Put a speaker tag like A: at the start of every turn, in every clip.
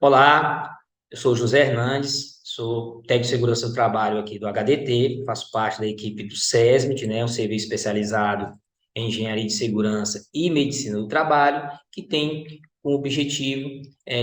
A: Olá, eu sou o José Hernandes, sou técnico de segurança do trabalho aqui do HDT, faço parte da equipe do SESMIT, né, um serviço especializado em engenharia de segurança e medicina do trabalho, que tem como objetivo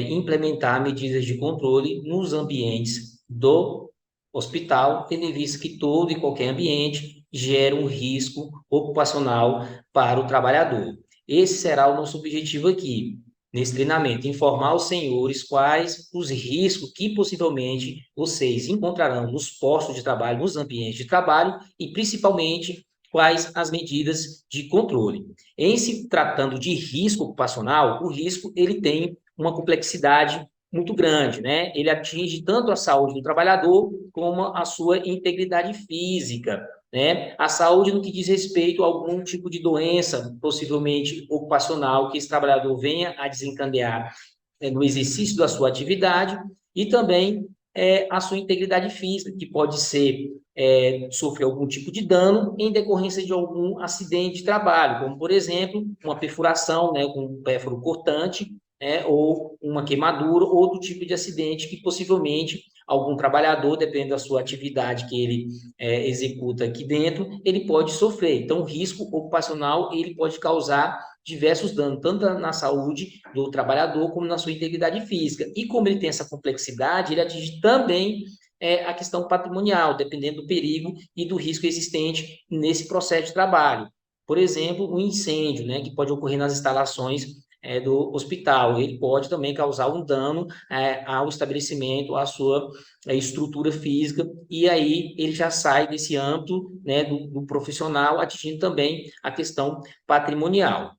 A: implementar medidas de controle nos ambientes do hospital, tendo em vista que todo e qualquer ambiente gera um risco ocupacional para o trabalhador. Esse será o nosso objetivo aqui nesse treinamento, informar os senhores quais os riscos que possivelmente vocês encontrarão nos postos de trabalho, nos ambientes de trabalho e principalmente quais as medidas de controle. Em se tratando de risco ocupacional, o risco ele tem uma complexidade muito grande, né? Ele atinge tanto a saúde do trabalhador como a sua integridade física, né? A saúde no que diz respeito a algum tipo de doença, possivelmente ocupacional, que esse trabalhador venha a desencadear no exercício da sua atividade, e também a sua integridade física, que pode ser sofrer algum tipo de dano em decorrência de algum acidente de trabalho, como, por exemplo, uma perfuração, né, com um pérfuro cortante, ou uma queimadura, ou outro tipo de acidente que possivelmente algum trabalhador, dependendo da sua atividade que ele executa aqui dentro, ele pode sofrer. Então, o risco ocupacional, ele pode causar diversos danos, tanto na saúde do trabalhador, como na sua integridade física. E como ele tem essa complexidade, ele atinge também a questão patrimonial, dependendo do perigo e do risco existente nesse processo de trabalho. Por exemplo, um incêndio, né, que pode ocorrer nas instalações do hospital. Ele pode também causar um dano ao estabelecimento, à sua estrutura física, e aí ele já sai desse âmbito, né, do profissional, atingindo também a questão patrimonial.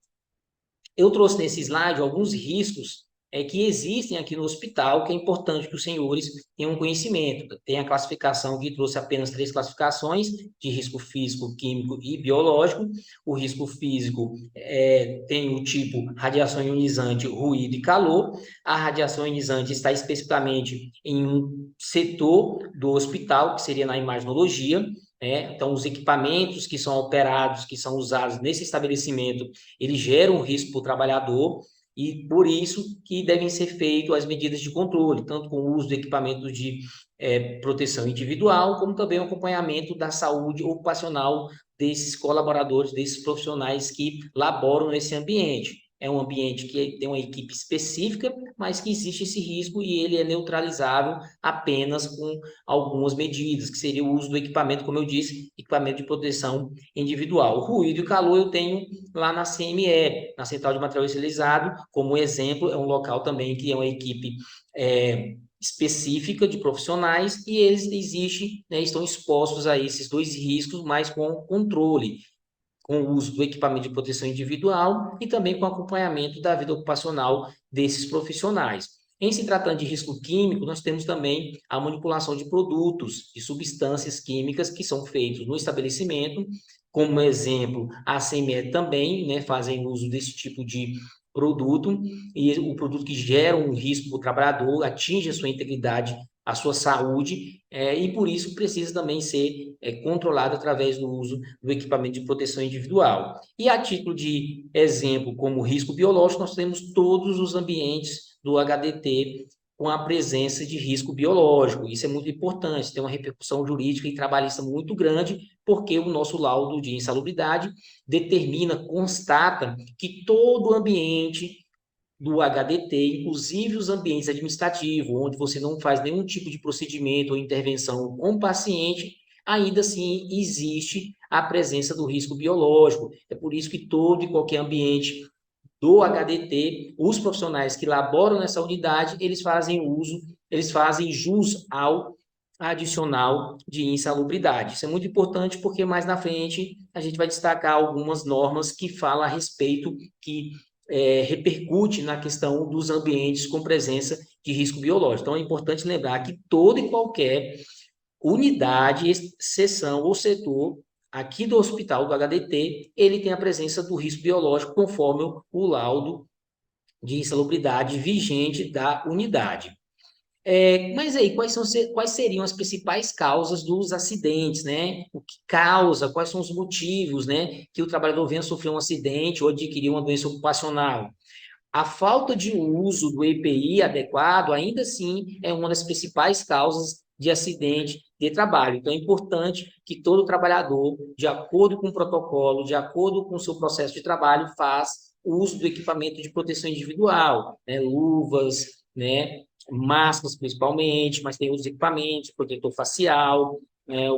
A: Eu trouxe nesse slide alguns riscos que existem aqui no hospital, que é importante que os senhores tenham conhecimento. Tem a classificação que trouxe apenas 3 classificações, de risco físico, químico e biológico. O risco físico tem o tipo radiação ionizante, ruído e calor. A radiação ionizante está especificamente em um setor do hospital, que seria na imaginologia. Então, os equipamentos que são operados, que são usados nesse estabelecimento, eles geram um risco para o trabalhador, e por isso que devem ser feitas as medidas de controle, tanto com o uso de equipamentos de proteção individual, como também o acompanhamento da saúde ocupacional desses colaboradores, desses profissionais que laboram nesse ambiente. É um ambiente que tem uma equipe específica, mas que existe esse risco e ele é neutralizável apenas com algumas medidas, que seria o uso do equipamento, como eu disse, equipamento de proteção individual. O ruído e o calor eu tenho lá na CME, na Central de Material Estilizado, como exemplo, é um local também que é uma equipe específica de profissionais, e eles existem, né, estão expostos a esses dois riscos, mas com controle, com o uso do equipamento de proteção individual e também com acompanhamento da vida ocupacional desses profissionais. Em se tratando de risco químico, nós temos também a manipulação de produtos, de substâncias químicas que são feitos no estabelecimento. Como exemplo, a CME também, né, fazem uso desse tipo de produto, e o produto que gera um risco para o trabalhador, atinge a sua integridade, a sua saúde, e por isso precisa também ser controlado através do uso do equipamento de proteção individual. E a título de exemplo, como risco biológico, nós temos todos os ambientes do HDT com a presença de risco biológico. Isso é muito importante, tem uma repercussão jurídica e trabalhista muito grande, porque o nosso laudo de insalubridade determina, constata que todo ambiente do HDT, inclusive os ambientes administrativos, onde você não faz nenhum tipo de procedimento ou intervenção com o paciente, ainda assim existe a presença do risco biológico. É por isso que todo e qualquer ambiente do HDT, os profissionais que laboram nessa unidade, eles fazem jus ao adicional de insalubridade. Isso é muito importante porque mais na frente a gente vai destacar algumas normas que falam a respeito, que repercute na questão dos ambientes com presença de risco biológico. Então, é importante lembrar que toda e qualquer unidade, seção ou setor aqui do hospital do HDT, ele tem a presença do risco biológico conforme o laudo de insalubridade vigente da unidade. Mas aí, quais seriam as principais causas dos acidentes, né? O que causa, quais são os motivos, né, que o trabalhador venha sofrer um acidente ou adquirir uma doença ocupacional? A falta de uso do EPI adequado, ainda assim, é uma das principais causas de acidente de trabalho. Então, é importante que todo trabalhador, de acordo com o protocolo, de acordo com o seu processo de trabalho, faça uso do equipamento de proteção individual, né? Luvas, né? Máscaras, principalmente, mas tem outros equipamentos, protetor facial, né?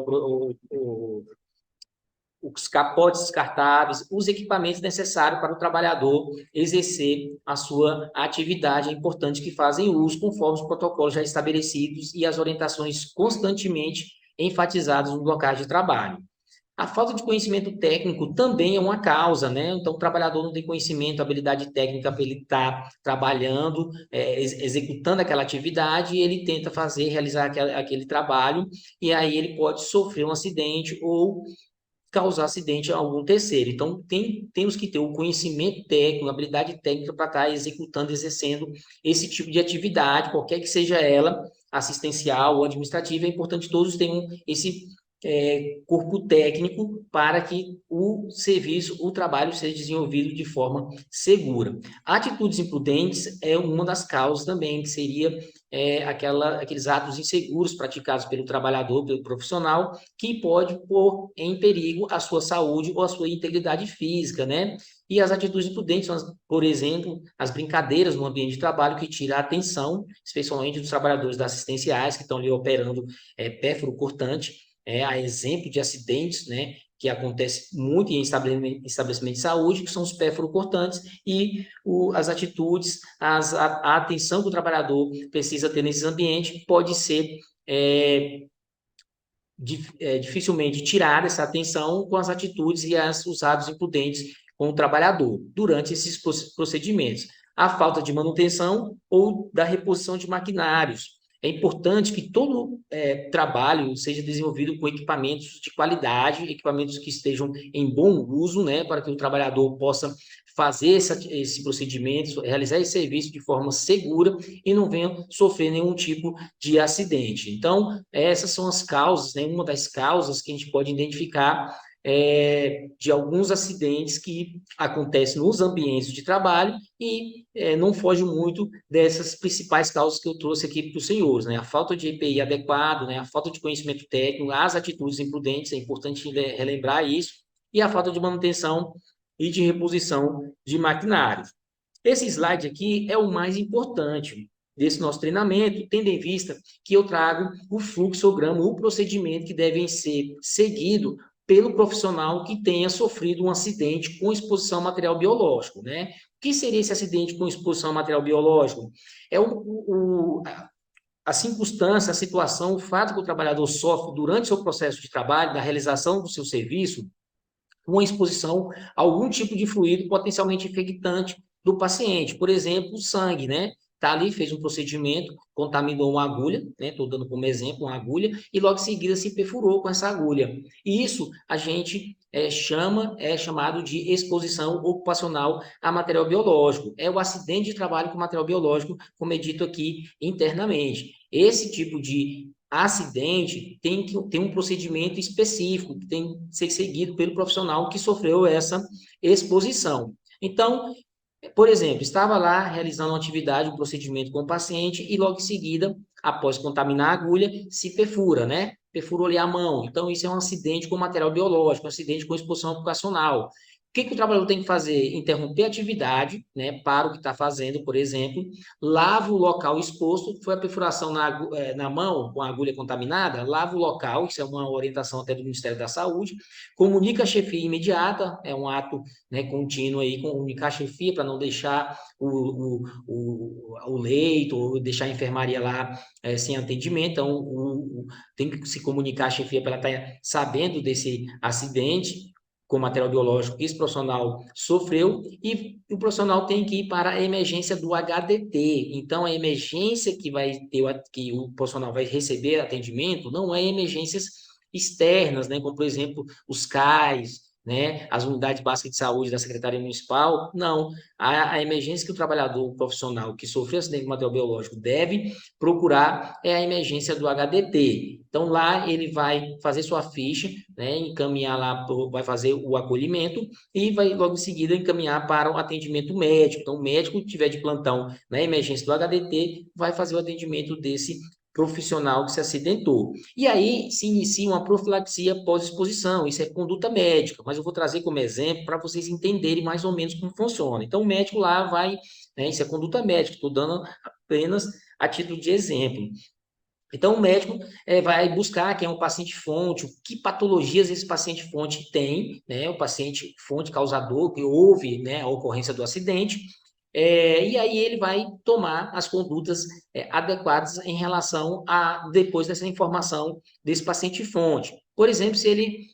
A: Os capotes descartáveis, os equipamentos necessários para o trabalhador exercer a sua atividade. É importante que fazem uso conforme os protocolos já estabelecidos e as orientações constantemente enfatizadas nos locais de trabalho. A falta de conhecimento técnico também é uma causa, né? Então, o trabalhador não tem conhecimento, habilidade técnica para ele estar trabalhando, executando aquela atividade, e ele tenta fazer, realizar aquele trabalho, e aí ele pode sofrer um acidente ou causar acidente a algum terceiro. Então, temos que ter o conhecimento técnico, a habilidade técnica para estar executando, exercendo esse tipo de atividade, qualquer que seja ela, assistencial ou administrativa. É importante que todos tenham esse corpo técnico para que o serviço, o trabalho seja desenvolvido de forma segura. Atitudes imprudentes é uma das causas também, que seria aqueles atos inseguros praticados pelo trabalhador, pelo profissional, que pode pôr em perigo a sua saúde ou a sua integridade física, né? E as atitudes imprudentes são, por exemplo, as brincadeiras no ambiente de trabalho que tira a atenção, especialmente dos trabalhadores da assistenciais que estão ali operando pérfuro cortante, a exemplo de acidentes, né? Que acontece muito em estabelecimento de saúde, que são os pérfuro-cortantes, e as atitudes, a atenção que o trabalhador precisa ter nesse ambiente pode ser dificilmente tirar essa atenção com as atitudes e os atos imprudentes com o trabalhador durante esses procedimentos. A falta de manutenção ou da reposição de maquinários. É importante que todo trabalho seja desenvolvido com equipamentos de qualidade, equipamentos que estejam em bom uso, né, para que o trabalhador possa fazer esse procedimento, realizar esse serviço de forma segura e não venha sofrer nenhum tipo de acidente. Então, essas são as causas, né? Uma das causas que a gente pode identificar de alguns acidentes que acontecem nos ambientes de trabalho e não foge muito dessas principais causas que eu trouxe aqui para os senhores, né? A falta de EPI adequado, né? A falta de conhecimento técnico, as atitudes imprudentes, é importante relembrar isso, e a falta de manutenção e de reposição de maquinários. Esse slide aqui é o mais importante desse nosso treinamento, tendo em vista que eu trago o fluxograma, o procedimento que deve ser seguido pelo profissional que tenha sofrido um acidente com exposição a material biológico, né? O que seria esse acidente com exposição a material biológico? É a circunstância, a situação, o fato que o trabalhador sofre durante seu processo de trabalho, da realização do seu serviço, uma exposição a algum tipo de fluido potencialmente infectante do paciente. Por exemplo, o sangue, né? Tá ali, fez um procedimento, contaminou uma agulha, né? Estou dando como exemplo uma agulha, e logo em seguida se perfurou com essa agulha. E isso a gente é chamado de exposição ocupacional a material biológico. É o acidente de trabalho com material biológico, como é dito aqui internamente. Esse tipo de acidente tem que ter um procedimento específico, que tem que ser seguido pelo profissional que sofreu essa exposição. Então, por exemplo, estava lá realizando uma atividade, um procedimento com o paciente e logo em seguida, após contaminar a agulha, se perfura, né? Perfurou ali a mão. Então, isso é um acidente com material biológico, um acidente com exposição ocupacional. O que o trabalhador tem que fazer? Interromper a atividade, né? Para o que está fazendo, por exemplo, lava o local exposto, foi a perfuração na mão com a agulha contaminada, lava o local, isso é uma orientação até do Ministério da Saúde, comunica a chefia imediata, é um ato, né, contínuo aí, comunicar a chefia para não deixar o leito, ou deixar a enfermaria lá sem atendimento, então tem que se comunicar a chefia para ela estar sabendo desse acidente, com material biológico que esse profissional sofreu, e o profissional tem que ir para a emergência do HDT. Então, a emergência que o profissional vai receber atendimento não é emergências externas, né, como, por exemplo, os CAIs, né, as unidades básicas de saúde da Secretaria Municipal, não. A emergência que o trabalhador o profissional que sofreu acidente com material biológico deve procurar é a emergência do HDT. Então, lá ele vai fazer sua ficha, né, encaminhar lá, vai fazer o acolhimento e vai logo em seguida encaminhar para o atendimento médico. Então, o médico que tiver de plantão na emergência do HDT vai fazer o atendimento desse profissional que se acidentou. E aí se inicia uma profilaxia pós-exposição, isso é conduta médica, mas eu vou trazer como exemplo para vocês entenderem mais ou menos como funciona. Então, o médico lá vai, né, isso é conduta médica, estou dando apenas a título de exemplo. Então, o médico vai buscar quem é o paciente fonte, que patologias esse paciente fonte tem, né? O paciente fonte causador, que houve, né, a ocorrência do acidente, e aí ele vai tomar as condutas adequadas em relação a, depois dessa informação desse paciente fonte. Por exemplo, se ele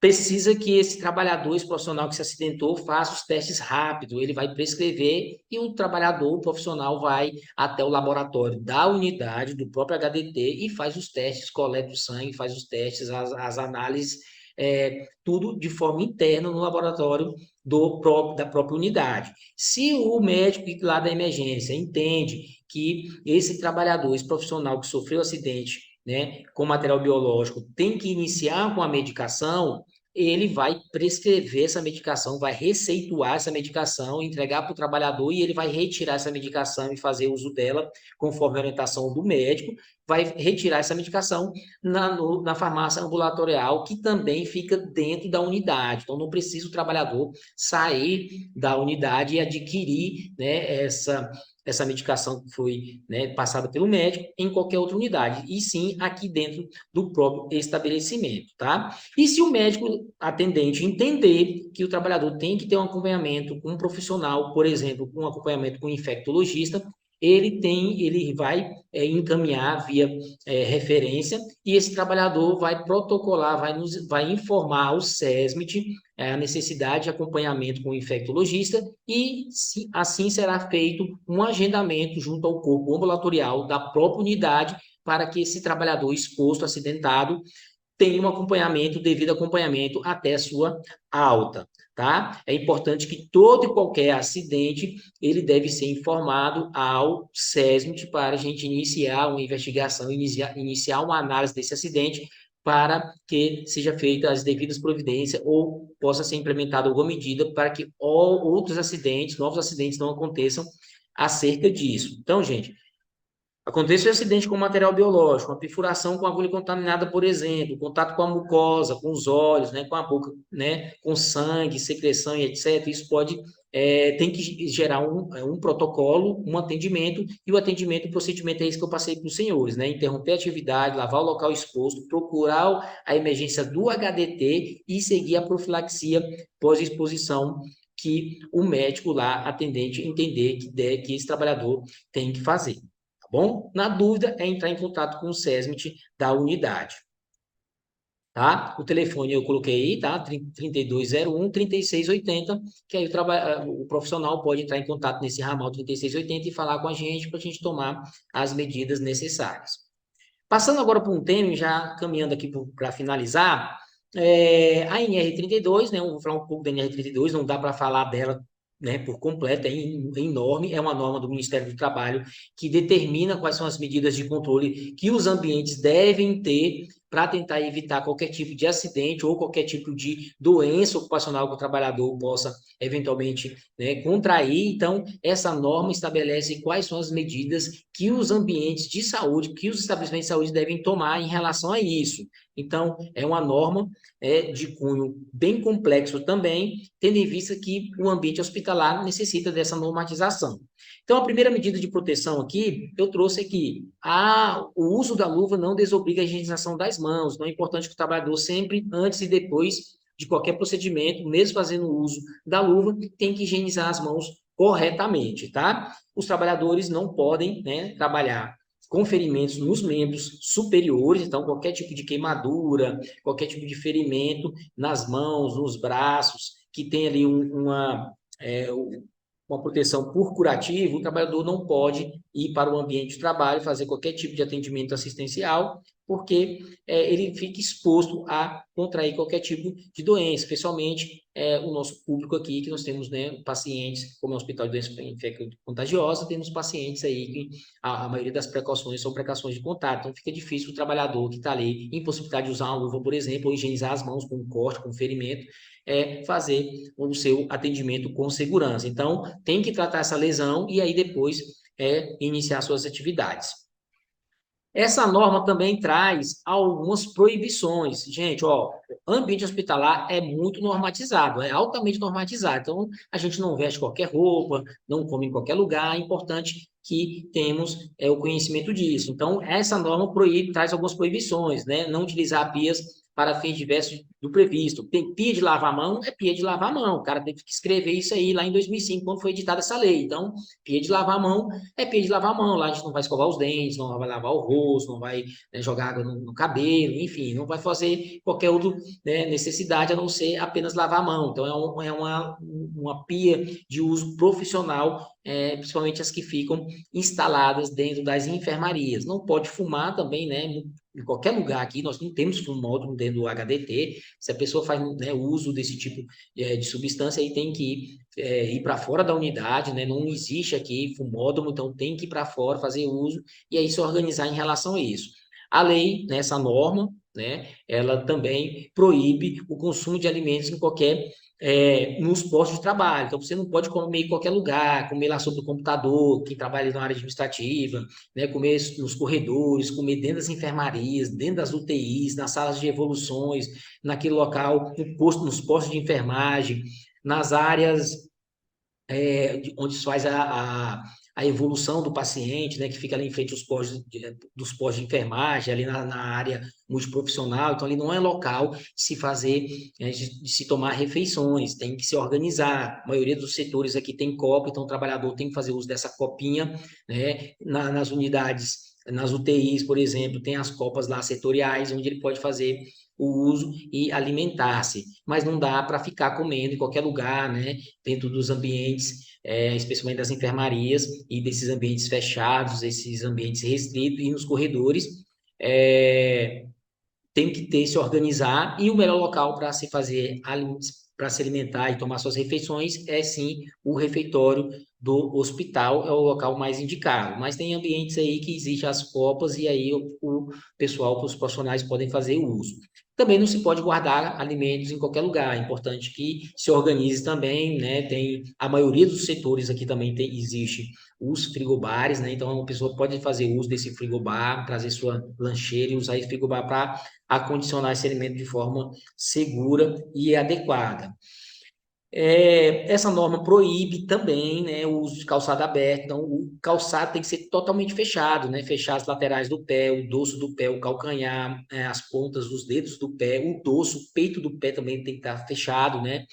A: precisa que esse trabalhador, esse profissional que se acidentou, faça os testes rápido. Ele vai prescrever e o trabalhador, o profissional, vai até o laboratório da unidade, do próprio HDT, e faz os testes, coleta o sangue, faz os testes, as análises, tudo de forma interna no laboratório da própria unidade. Se o médico lá da emergência entende que esse trabalhador, esse profissional que sofreu acidente, né, com material biológico, tem que iniciar com a medicação, ele vai prescrever essa medicação, vai receituar essa medicação, entregar para o trabalhador e ele vai retirar essa medicação e fazer uso dela conforme a orientação do médico, vai retirar essa medicação na farmácia ambulatorial, que também fica dentro da unidade. Então, não precisa o trabalhador sair da unidade e adquirir, né, essa medicação que foi, né, passada pelo médico em qualquer outra unidade, e sim aqui dentro do próprio estabelecimento, tá? E se o médico atendente entender que o trabalhador tem que ter um acompanhamento com um profissional, por exemplo, um acompanhamento com um infectologista, ele vai encaminhar via referência e esse trabalhador vai protocolar, vai informar ao SESMIT a necessidade de acompanhamento com o infectologista e assim será feito um agendamento junto ao corpo ambulatorial da própria unidade para que esse trabalhador exposto, acidentado, tem um acompanhamento, devido acompanhamento até sua alta, tá? É importante que todo e qualquer acidente, ele deve ser informado ao SESMIT para a gente iniciar uma investigação, iniciar uma análise desse acidente para que seja feita as devidas providências ou possa ser implementada alguma medida para que outros acidentes, novos acidentes não aconteçam acerca disso. Então, gente, acontece um acidente com material biológico, uma perfuração com agulha contaminada, por exemplo, contato com a mucosa, com os olhos, né, com a boca, né, com sangue, secreção e etc. Isso pode, tem que gerar um protocolo, um atendimento, e o atendimento, o procedimento é isso que eu passei para os senhores, né? Interromper a atividade, lavar o local exposto, procurar a emergência do HDT e seguir a profilaxia pós-exposição que o médico lá, atendente, entender que esse trabalhador tem que fazer. Bom? Na dúvida, é entrar em contato com o SESMIT da unidade. Tá? O telefone eu coloquei aí, tá? 3201-3680, que aí o profissional pode entrar em contato nesse ramal 3680 e falar com a gente para a gente tomar as medidas necessárias. Passando agora para um tema, já caminhando aqui para finalizar, a NR32, né? Eu vou falar um pouco da NR32, não dá para falar dela, né, por completo, é enorme, é uma norma do Ministério do Trabalho que determina quais são as medidas de controle que os ambientes devem ter para tentar evitar qualquer tipo de acidente ou qualquer tipo de doença ocupacional que o trabalhador possa eventualmente, né, contrair. Então, essa norma estabelece quais são as medidas que os ambientes de saúde, que os estabelecimentos de saúde devem tomar em relação a isso. Então, é uma norma de cunho bem complexo também, tendo em vista que o ambiente hospitalar necessita dessa normatização. Então, a primeira medida de proteção aqui, eu trouxe aqui, o uso da luva não desobriga a higienização das mãos, então é importante que o trabalhador sempre, antes e depois de qualquer procedimento, mesmo fazendo uso da luva, tem que higienizar as mãos corretamente, tá? Os trabalhadores não podem, né, trabalhar com ferimentos nos membros superiores, então qualquer tipo de queimadura, qualquer tipo de ferimento nas mãos, nos braços, que tem ali uma proteção por curativo, o trabalhador não pode ir para o ambiente de trabalho, fazer qualquer tipo de atendimento assistencial, porque ele fica exposto a contrair qualquer tipo de doença, especialmente o nosso público aqui, que nós temos, né, pacientes, como é o Hospital de Doença Infecto-Contagiosa, temos pacientes aí que a maioria das precauções são precauções de contato, então fica difícil o trabalhador que está ali, impossibilidade de usar uma luva, por exemplo, ou higienizar as mãos com um corte, com um ferimento, fazer o seu atendimento com segurança. Então, tem que tratar essa lesão e aí depois iniciar suas atividades. Essa norma também traz algumas proibições. Gente, ó, ambiente hospitalar é muito normatizado, é altamente normatizado. Então, a gente não veste qualquer roupa, não come em qualquer lugar. É importante que temos o conhecimento disso. Então, essa norma proíbe, traz algumas proibições, né? Não utilizar pias para fins diversos do previsto. Tem pia de lavar a mão, é pia de lavar a mão. O cara teve que escrever isso aí lá em 2005, quando foi editada essa lei. Então, pia de lavar a mão é pia de lavar a mão. Lá a gente não vai escovar os dentes, não vai lavar o rosto, não vai, né, jogar água no cabelo, enfim, não vai fazer qualquer outra, né, necessidade a não ser apenas lavar a mão. Então, uma pia de uso profissional, principalmente as que ficam instaladas dentro das enfermarias. Não pode fumar também, né? Em qualquer lugar aqui, nós não temos fumódromo dentro do HDT. Se a pessoa faz, né, uso desse tipo de substância, aí tem que ir para fora da unidade, né? Não existe aqui fumódromo, então tem que ir para fora fazer uso e aí se organizar em relação a isso. A lei, nessa norma, né, ela também proíbe o consumo de alimentos em qualquer nos postos de trabalho. Então, você não pode comer em qualquer lugar, comer lá sobre o computador, quem trabalha na área administrativa, né, comer nos corredores, comer dentro das enfermarias, dentro das UTIs, nas salas de evoluções, naquele local, no posto, nos postos de enfermagem, nas áreas onde se faz a evolução do paciente, né, que fica ali em frente aos dos postos de enfermagem, ali na área multiprofissional, então ali não é local de se fazer, de se tomar refeições, tem que se organizar. A maioria dos setores aqui tem copa, então o trabalhador tem que fazer uso dessa copinha, né, nas unidades, nas UTIs, por exemplo, tem as copas lá setoriais, onde ele pode fazer o uso e alimentar-se, mas não dá para ficar comendo em qualquer lugar, né, dentro dos ambientes, especialmente das enfermarias e desses ambientes fechados, esses ambientes restritos e nos corredores, é, tem que ter, se organizar, e o melhor local para se fazer, para se alimentar e tomar suas refeições é sim o refeitório do hospital, é o local mais indicado. Mas tem ambientes aí que existem as copas e aí o pessoal, os profissionais podem fazer uso. Também não se pode guardar alimentos em qualquer lugar, é importante que se organize também, né? Tem a maioria dos setores aqui também existe os frigobares, né? Então a pessoa pode fazer uso desse frigobar, trazer sua lancheira e usar esse frigobar para acondicionar esse alimento de forma segura e adequada. Essa norma proíbe também, né, o uso de calçado aberto, então o calçado tem que ser totalmente fechado, né, fechar as laterais do pé, o dorso do pé, o calcanhar, as pontas dos dedos do pé, o dorso, o peito do pé também tem que estar fechado, né,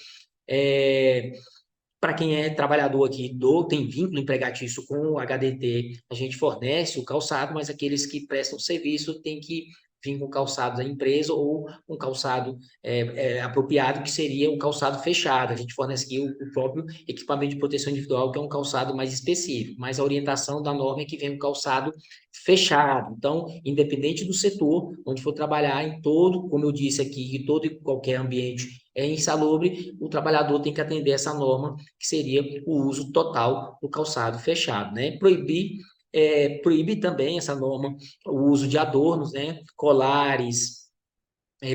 A: para quem é trabalhador aqui, tem vínculo empregatício com o HDT, a gente fornece o calçado, mas aqueles que prestam serviço têm que vir com calçado da empresa ou um calçado apropriado, que seria um calçado fechado. A gente fornece aqui o próprio equipamento de proteção individual, que é um calçado mais específico, mas a orientação da norma é que vem um calçado fechado. Então, independente do setor onde for trabalhar, em todo, como eu disse aqui, em todo e qualquer ambiente insalubre, o trabalhador tem que atender essa norma, que seria o uso total do calçado fechado, né? Proíbe também essa norma o uso de adornos, né? Colares,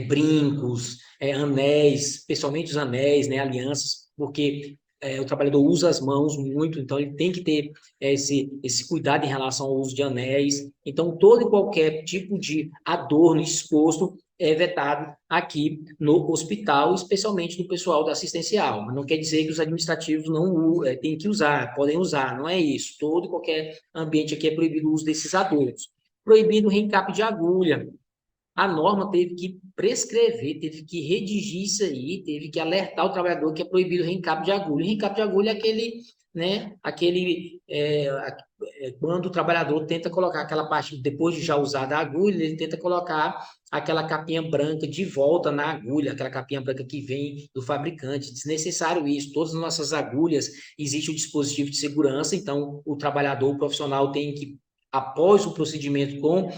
A: brincos, anéis, especialmente os anéis, né? Alianças, porque o trabalhador usa as mãos muito, então ele tem que ter esse cuidado em relação ao uso de anéis. Então, todo e qualquer tipo de adorno exposto é vetado aqui no hospital, especialmente no pessoal da assistencial. Mas não quer dizer que os administrativos não têm que usar, podem usar, não é isso. Todo e qualquer ambiente aqui é proibido o uso desses adornos. Proibido o reencape de agulha. A norma teve que prescrever, teve que redigir isso aí, teve que alertar o trabalhador que é proibido o reencape de agulha. O reencape de agulha é aquele, né, quando o trabalhador tenta colocar aquela parte, depois de já usada a agulha, ele tenta colocar aquela capinha branca de volta na agulha, aquela capinha branca que vem do fabricante. Desnecessário isso. Todas as nossas agulhas existe um dispositivo de segurança, então o trabalhador, o profissional tem que após o procedimento com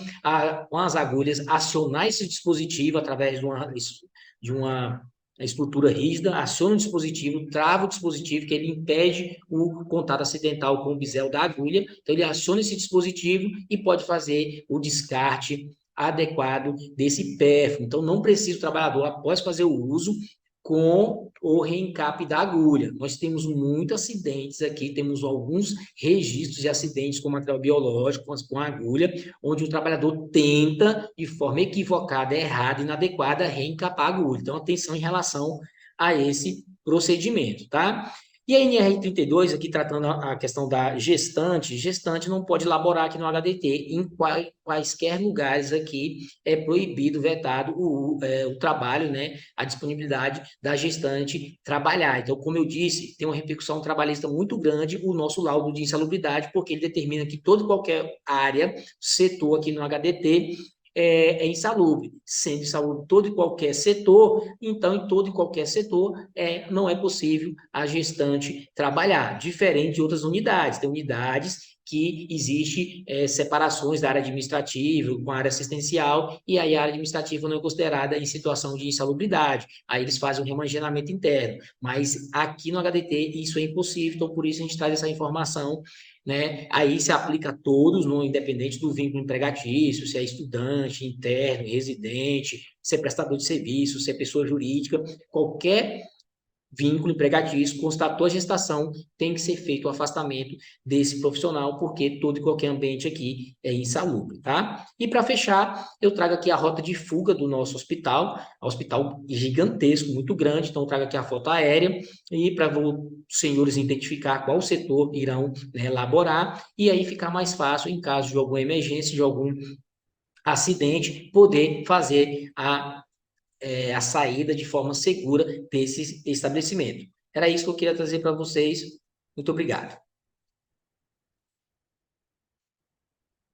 A: as agulhas, acionar esse dispositivo através de uma estrutura rígida, aciona o dispositivo, trava o dispositivo, que ele impede o contato acidental com o bisel da agulha. Então, ele aciona esse dispositivo e pode fazer o descarte adequado desse pérfuro. Então, não precisa o trabalhador, após fazer o uso, com o reencape da agulha. Nós temos muitos acidentes aqui, temos alguns registros de acidentes com material biológico, com agulha, onde o trabalhador tenta, de forma equivocada, errada, inadequada, reencapar a agulha. Então, atenção em relação a esse procedimento, tá? E a NR32, aqui tratando a questão da gestante não pode laborar aqui no HDT, em quaisquer lugares aqui é proibido, vetado o trabalho, né, a disponibilidade da gestante trabalhar. Então, como eu disse, tem uma repercussão trabalhista muito grande o nosso laudo de insalubridade, porque ele determina que toda e qualquer área, setor aqui no HDT, é insalubre. Sendo insalubre todo e qualquer setor, então, em todo e qualquer setor, não é possível a gestante trabalhar, diferente de outras unidades. Tem unidades que existe separações da área administrativa com a área assistencial, e aí a área administrativa não é considerada em situação de insalubridade. Aí eles fazem um remanejamento interno. Mas aqui no HDT isso é impossível, então por isso a gente traz essa informação, né? Aí se aplica a todos, no independente do vínculo empregatício, se é estudante, interno, residente, se é prestador de serviço, se é pessoa jurídica, qualquer vínculo empregatício, constatou a gestação, tem que ser feito o afastamento desse profissional, porque todo e qualquer ambiente aqui é insalubre, tá? E para fechar, eu trago aqui a rota de fuga do nosso hospital gigantesco, muito grande, então eu trago aqui a foto aérea, e para os senhores identificar qual setor irão, né, elaborar, e aí ficar mais fácil, em caso de alguma emergência, de algum acidente, poder fazer a saída de forma segura desse estabelecimento. Era isso que eu queria trazer para vocês. Muito obrigado.